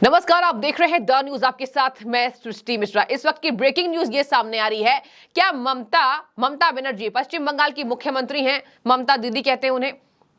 नमस्कार, आप देख रहे हैं द न्यूज। आपके साथ मैं सृष्टि मिश्रा। इस वक्त की ब्रेकिंग न्यूज ये सामने आ रही है। क्या ममता बनर्जी पश्चिम बंगाल की मुख्यमंत्री हैं, ममता दीदी कहते हैं उन्हें।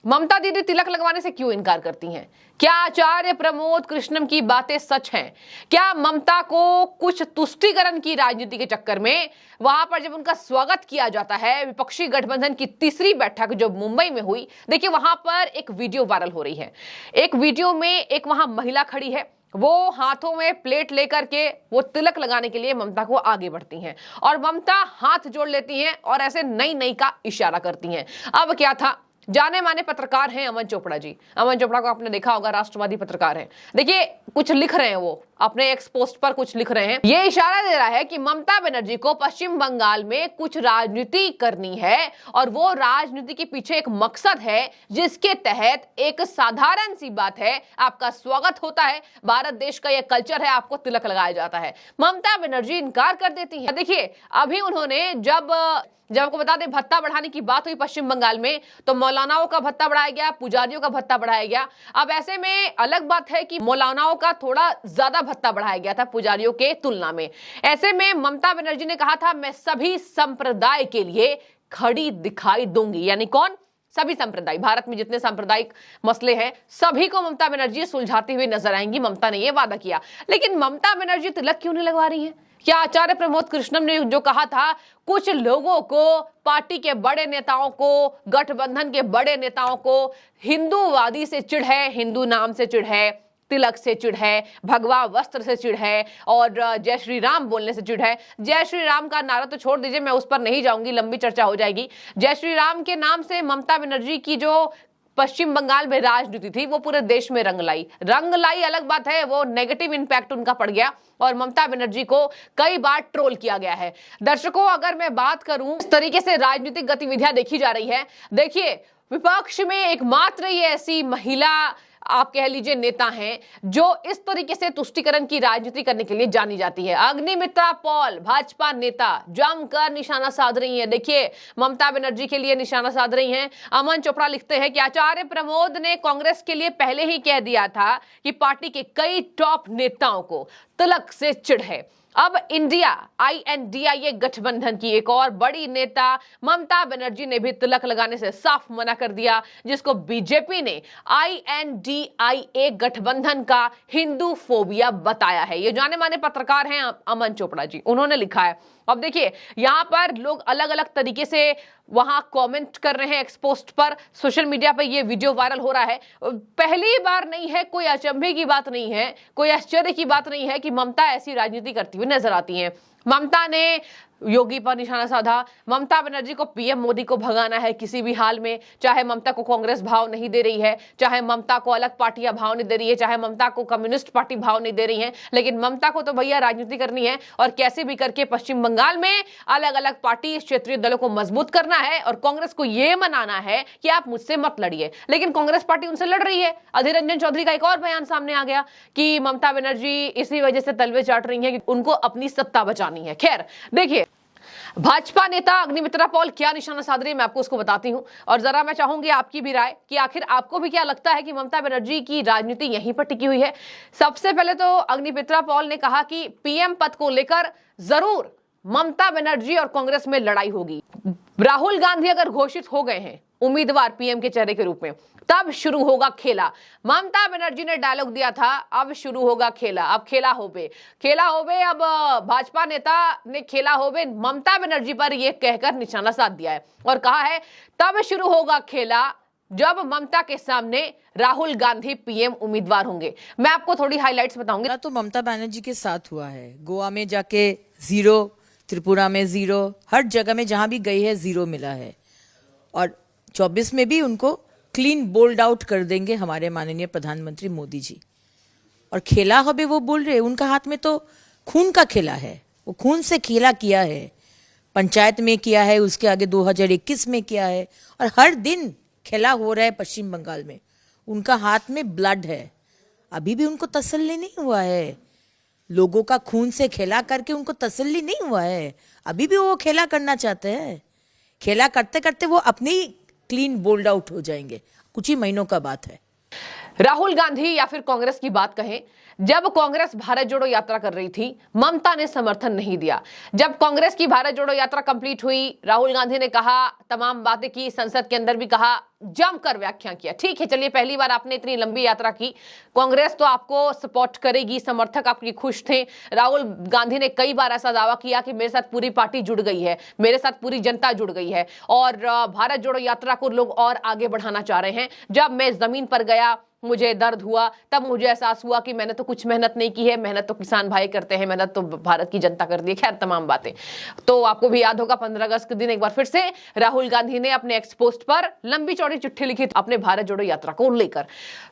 ममता दीदी तिलक लगवाने से क्यों इनकार करती हैं? क्या आचार्य प्रमोद कृष्णम की बातें सच हैं? क्या ममता को कुछ तुष्टीकरण की राजनीति के चक्कर में वहां पर जब उनका स्वागत किया जाता है, विपक्षी गठबंधन की तीसरी बैठक जो मुंबई में हुई, देखिए वहां पर एक वीडियो वायरल हो रही है। एक वीडियो में एक वहां महिला खड़ी है, वो हाथों में प्लेट लेकर के वो तिलक लगाने के लिए ममता को आगे बढ़ती हैं और ममता हाथ जोड़ लेती हैं और ऐसे नई नई का इशारा करती हैं। अब क्या था, जाने माने पत्रकार हैं अमन चोपड़ा जी। अमन चोपड़ा को आपने देखा होगा, राष्ट्रवादी पत्रकार हैं। देखिए कुछ लिख रहे हैं, वो अपने एक्स पोस्ट पर कुछ लिख रहे हैं। ये इशारा दे रहा है कि ममता बनर्जी को पश्चिम बंगाल में कुछ राजनीति करनी है और वो राजनीति के पीछे एक मकसद है जिसके तहत एक साधारण सी बात है, आपका स्वागत होता है, भारत देश का ये कल्चर है, आपको तिलक लगाया जाता है। ममता बनर्जी इनकार कर देती है। देखिए अभी उन्होंने जब आपको बता दें भत्ता बढ़ाने की बात हुई पश्चिम बंगाल में, तो मौलानाओं का भत्ता बढ़ाया गया, पुजारियों का भत्ता बढ़ाया गया। अब ऐसे में अलग बात है कि मौलानाओं का थोड़ा ज्यादा भत्ता बढ़ाया गया था पुजारियों के तुलना में। ऐसे में ममता बनर्जी ने कहा था, मैं सभी संप्रदाय के लिए खड़ी दिखाई दूंगी। यानी कौन? सभी संप्रदाय, भारत में जितने सांप्रदायिक मसले हैं सभी को ममता बनर्जी सुलझाती हुई नजर आएंगी। ममता ने यह वादा किया। लेकिन ममता बनर्जी तिलक क्यों नहीं लगवा रही है? क्या आचार्य प्रमोद कृष्णम ने जो कहा था, कुछ लोगों को, पार्टी के बड़े नेताओं को, गठबंधन के बड़े नेताओं को हिंदूवादी से चिढ़ है, हिंदू नाम से चिढ़ है, तिलक से चिढ़ है, भगवा वस्त्र से चिढ़ है और जय श्री राम बोलने से चिढ़ है। जय श्री राम का नारा तो छोड़ दीजिए, मैं उस पर नहीं जाऊंगी, लंबी चर्चा हो जाएगी। जय श्री राम के नाम से ममता बनर्जी की जो पश्चिम बंगाल में राजनीति थी वो पूरे देश में रंग लाई अलग बात है, वो नेगेटिव इंपैक्ट उनका पड़ गया और ममता बनर्जी को कई बार ट्रोल किया गया है। दर्शकों, अगर मैं बात करूं इस तरीके से राजनीतिक गतिविधियां देखी जा रही है, देखिए विपक्ष में एकमात्र ये ऐसी महिला आप कह लीजिए नेता हैं जो इस तरीके से तुष्टीकरण की राजनीति करने के लिए जानी जाती है। अग्निमित्रा पॉल भाजपा नेता जमकर निशाना साध रही हैं। देखिए ममता बनर्जी के लिए निशाना साध रही हैं। अमन चोपड़ा लिखते हैं कि आचार्य प्रमोद ने कांग्रेस के लिए पहले ही कह दिया था कि पार्टी के कई टॉप नेताओं को तिलक से चिढ़ है। अब इंडिया INDIA गठबंधन की एक और बड़ी नेता ममता बनर्जी ने भी तिलक लगाने से साफ मना कर दिया, जिसको बीजेपी ने INDIA गठबंधन का हिंदू फोबिया बताया है। ये जाने माने पत्रकार हैं अमन चोपड़ा जी, उन्होंने लिखा है। अब देखिए यहां पर लोग अलग अलग तरीके से वहां कमेंट कर रहे हैं। एक्सपोस्ट पर सोशल मीडिया पर ये वीडियो वायरल हो रहा है। पहली बार नहीं है, कोई अचंभे की बात नहीं है, कोई आश्चर्य की बात नहीं है कि ममता ऐसी राजनीति करती हुई नजर आती हैं। ममता ने योगी पर निशाना साधा। ममता बनर्जी को PM मोदी को भगाना है किसी भी हाल में, चाहे ममता को कांग्रेस भाव नहीं दे रही है, चाहे ममता को अलग पार्टियां भाव नहीं दे रही है, चाहे ममता को कम्युनिस्ट पार्टी भाव नहीं दे रही है, लेकिन ममता को तो भैया राजनीति करनी है और कैसे भी करके पश्चिम बंगाल में अलग अलग पार्टी क्षेत्रीय दलों को मजबूत करना है और कांग्रेस को यह मनाना है कि आप मुझसे मत लड़िए। लेकिन कांग्रेस पार्टी उनसे लड़ रही है। अधीर रंजन चौधरी का एक और बयान सामने आ गया कि ममता बनर्जी इसी वजह से तलवे चाट रही है कि उनको अपनी सत्ता बचानी है। खैर देखिए, भाजपा नेता अग्निमित्रा पॉल क्या निशाना साध रही है, मैं आपको उसको बताती हूं और जरा मैं चाहूंगी आपकी भी राय कि आखिर आपको भी क्या लगता है कि ममता बनर्जी की राजनीति यहीं पर टिकी हुई है। सबसे पहले तो अग्निमित्रा पॉल ने कहा कि PM पद को लेकर जरूर ममता बनर्जी और कांग्रेस में लड़ाई होगी। राहुल गांधी अगर घोषित हो गए हैं उम्मीदवार PM के चेहरे के रूप में, तब शुरू होगा खेला। ममता बनर्जी ने डायलॉग दिया था, अब शुरू होगा खेला, अब खेला होबे। अब भाजपा नेता ने खेला होबे ममता बनर्जी पर यह कहकर निशाना साध दिया है और कहा है तब शुरू होगा खेला जब ममता के सामने राहुल गांधी PM उम्मीदवार होंगे। मैं आपको थोड़ी हाइलाइट्स बताऊंगी। तो ममता बनर्जी के साथ हुआ है, गोवा में जाके 0, त्रिपुरा में 0, हर जगह में जहां भी गई है 0 मिला है और 24 में भी उनको क्लीन बोल्ड आउट कर देंगे हमारे माननीय प्रधानमंत्री मोदी जी। और खेला हबे वो बोल रहे, उनका हाथ में तो खून का खेला है, वो खून से खेला किया है, पंचायत में किया है, उसके आगे 2021 में किया है और हर दिन खेला हो रहा है पश्चिम बंगाल में। उनका हाथ में ब्लड है, अभी भी उनको तसल्ली नहीं हुआ है। लोगों का खून से खेला करके उनको तसल्ली नहीं हुआ है, अभी भी वो खेला करना चाहते हैं। खेला करते करते वो अपनी क्लीन बोल्ड आउट हो जाएंगे, कुछ ही महीनों का बात है। राहुल गांधी या फिर कांग्रेस की बात कहें, जब कांग्रेस भारत जोड़ो यात्रा कर रही थी, ममता ने समर्थन नहीं दिया। जब कांग्रेस की भारत जोड़ो यात्रा कंप्लीट हुई, राहुल गांधी ने कहा, तमाम बातें की, संसद के अंदर भी कहा, जमकर व्याख्या किया। ठीक है, चलिए, पहली बार आपने इतनी लंबी यात्रा की, कांग्रेस तो आपको सपोर्ट करेगी, समर्थक आपकी खुश थे। राहुल गांधी ने कई बार ऐसा दावा किया कि मेरे साथ पूरी पार्टी जुड़ गई है, मेरे साथ पूरी जनता जुड़ गई है और भारत जोड़ो यात्रा को लोग और आगे बढ़ाना चाह रहे हैं। जब मैं जमीन पर गया, मुझे दर्द हुआ, तब मुझे एहसास हुआ कि मैंने तो कुछ मेहनत नहीं की है, मेहनत तो किसान भाई करते हैं, मेहनत तो भारत की जनता करती है। खैर, तमाम बातें तो आपको भी याद होगा, 15 अगस्त के दिन एक बार फिर से राहुल गांधी ने अपने एक्स पोस्ट पर लंबी चौड़ी चिट्ठी लिखी अपने भारत जोड़ो यात्रा को लेकर।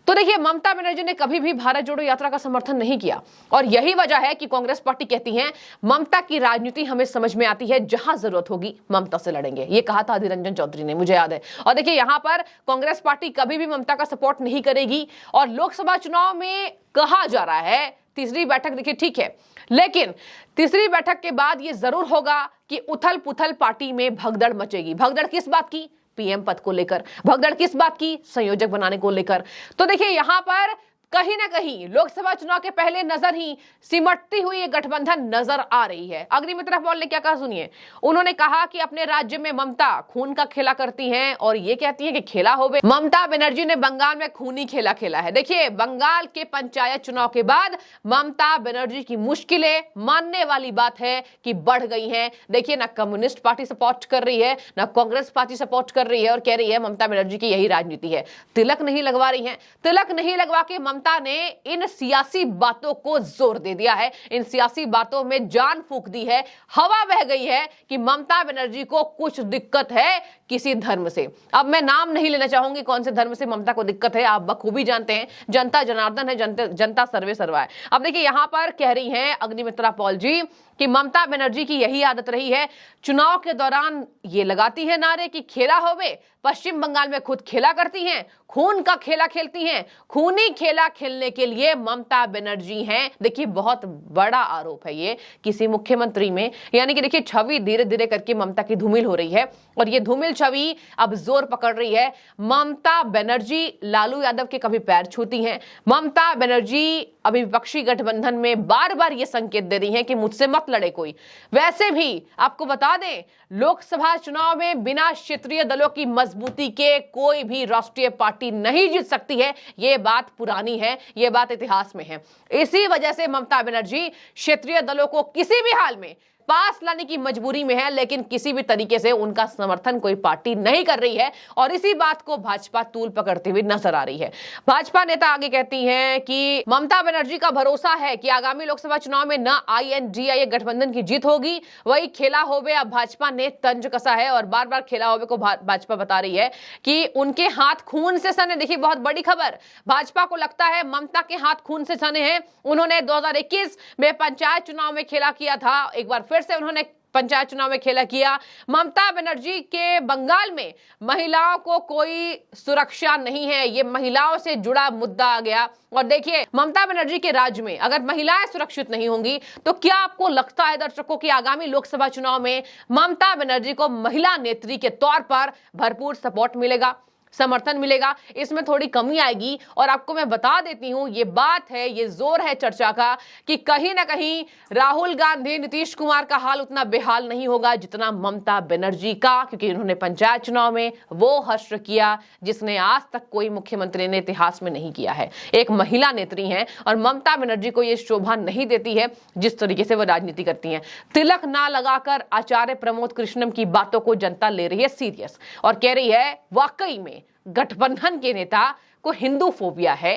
तो देखिए, ममता बनर्जी ने कभी भी भारत जोड़ो यात्रा का समर्थन नहीं किया और यही वजह है कि कांग्रेस पार्टी कहती है ममता की राजनीति हमें समझ में आती है, जहां जरूरत होगी ममता से लड़ेंगे। ये कहा था अधीर रंजन चौधरी ने, मुझे याद है। और देखिए, यहां पर कांग्रेस पार्टी कभी भी ममता का सपोर्ट नहीं करेगी और लोकसभा चुनाव में कहा जा रहा है तीसरी बैठक, देखिए ठीक है, लेकिन तीसरी बैठक के बाद यह जरूर होगा कि उथल पुथल पार्टी में भगदड़ मचेगी। भगदड़ किस बात की? पीएम पद को लेकर। भगदड़ किस बात की? संयोजक बनाने को लेकर। तो देखिए, यहां पर कहीं ना कहीं लोकसभा चुनाव के पहले नजर ही सिमटती हुई एक गठबंधन नजर आ रही है। अग्निमित्रा पॉल ने क्या कहा, सुनिए। उन्होंने कहा कि अपने राज्य में ममता खून का खेला करती हैं और ये कहती हैं कि खेला हो गए। ममता बनर्जी ने बंगाल में खूनी खेला खेला है। देखिए, बंगाल के पंचायत चुनाव के बाद ममता बनर्जी की मुश्किलें, मानने वाली बात है कि बढ़ गई हैं। देखिए, ना कम्युनिस्ट पार्टी सपोर्ट कर रही है, ना कांग्रेस पार्टी सपोर्ट कर रही है और कह रही है ममता बनर्जी की यही राजनीति है। तिलक नहीं लगवा रही है। तिलक नहीं लगवा के ममता ने इन सियासी बातों को जोर दे दिया है, इन सियासी बातों में जान फूंक दी है, हवा बह गई है कि ममता बनर्जी को कुछ दिक्कत है किसी धर्म से। अब मैं नाम नहीं लेना चाहूंगी कौन से धर्म से ममता को दिक्कत है, आप बखूबी जानते हैं। जनता जनार्दन है, जनता सर्वे सर्वा है। अब देखिए, यहां पर कह रही हैं अग्निमित्रा पॉल जी कि ममता बनर्जी की यही आदत रही है, चुनाव के दौरान ये लगाती है नारे कि खेला होवे, पश्चिम बंगाल में खुद खेला करती हैं, खून का खेला खेलती हैं, खूनी खेला खेलने के लिए ममता बनर्जी हैं। देखिए, बहुत बड़ा आरोप है ये किसी मुख्यमंत्री में, यानी कि देखिए, छवि धीरे धीरे करके ममता की धूमिल हो रही है और ये धूमिल छवि अब जोर पकड़ रही है। ममता बनर्जी लालू यादव के कभी पैर छूती हैं। ममता बनर्जी अभी विपक्षी गठबंधन में बार बार ये संकेत दे रही हैं कि मुझसे मत लड़े कोई। वैसे भी आपको बता दें, लोकसभा चुनाव में बिना क्षेत्रीय दलों की मजबूती के कोई भी राष्ट्रीय पार्टी नहीं जीत सकती है। ये बात पुरानी है, ये बात इतिहास में है। इसी वजह से ममता बनर्जी क्षेत्रीय दलों को किसी भी हाल में पास लाने की मजबूरी में है, लेकिन किसी भी तरीके से उनका समर्थन कोई पार्टी नहीं कर रही है और इसी बात को भाजपा तूल पकड़ती हुई नजर आ रही है। भाजपा नेता आगे कहती हैं कि ममता बनर्जी का भरोसा है कि आगामी लोकसभा चुनाव में न INDIA गठबंधन की जीत होगी, वही खेला होवे अब भाजपा ने तंज कसा है और बार बार खेला होवे को भाजपा बता रही है कि उनके हाथ खून से सने। देखिए, बहुत बड़ी खबर, भाजपा को लगता है ममता के हाथ खून से सने हैं। उन्होंने 2021 में पंचायत चुनाव में खेला किया था, एक बार फिर से उन्होंने पंचायत चुनाव में खेला किया। ममता बनर्जी के बंगाल में महिलाओं को कोई सुरक्षा नहीं है, ये महिलाओं से जुड़ा मुद्दा आ गया। और देखिए, ममता बनर्जी के राज्य में अगर महिलाएं सुरक्षित नहीं होंगी तो क्या आपको लगता है दर्शकों कि आगामी लोकसभा चुनाव में ममता बनर्जी को महिला नेत्री के तौर पर भरपूर सपोर्ट मिलेगा, समर्थन मिलेगा? इसमें थोड़ी कमी आएगी। और आपको मैं बता देती हूं, ये बात है, ये जोर है चर्चा का कि कहीं ना कहीं राहुल गांधी, नीतीश कुमार का हाल उतना बेहाल नहीं होगा जितना ममता बनर्जी का, क्योंकि उन्होंने पंचायत चुनाव में वो हश्र किया जिसने आज तक कोई मुख्यमंत्री ने इतिहास में नहीं किया है। एक महिला नेत्री हैं और ममता बनर्जी को यह शोभा नहीं देती है जिस तरीके से वो राजनीति करती हैं। तिलक ना लगाकर आचार्य प्रमोद कृष्णम की बातों को जनता ले रही है सीरियस और कह रही है वाकई में गठबंधन के नेता को हिंदू फोबिया है,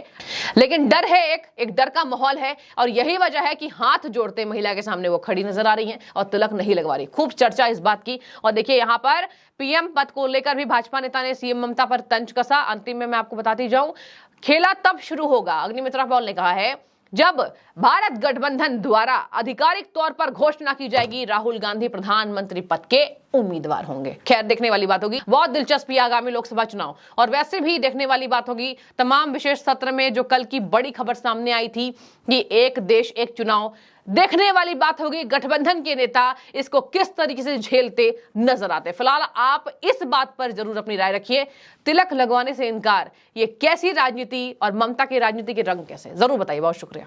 लेकिन डर है, एक डर का माहौल है और यही वजह है कि हाथ जोड़ते महिला के सामने वो खड़ी नजर आ रही हैं और तिलक नहीं लगवा रही। खूब चर्चा इस बात की। और देखिए, यहां पर पीएम पद को लेकर भी भाजपा नेता ने सीएम ममता पर तंज कसा। अंतिम में मैं आपको बताती जाऊं, खेला तब शुरू होगा, अग्निमित्रा पॉल ने कहा है, जब भारत गठबंधन द्वारा आधिकारिक तौर पर घोषणा की जाएगी राहुल गांधी प्रधानमंत्री पद के उम्मीदवार होंगे। खैर, देखने वाली बात होगी, बहुत दिलचस्प आगामी लोकसभा चुनाव। और वैसे भी देखने वाली बात होगी तमाम विशेष सत्र में जो कल की बड़ी खबर सामने आई थी कि एक देश एक चुनाव, देखने वाली बात होगी गठबंधन के नेता इसको किस तरीके से झेलते नजर आते। फिलहाल आप इस बात पर जरूर अपनी राय रखिए, तिलक लगवाने से इनकार, ये कैसी राजनीति और ममता की राजनीति के रंग कैसे, जरूर बताइए। बहुत शुक्रिया।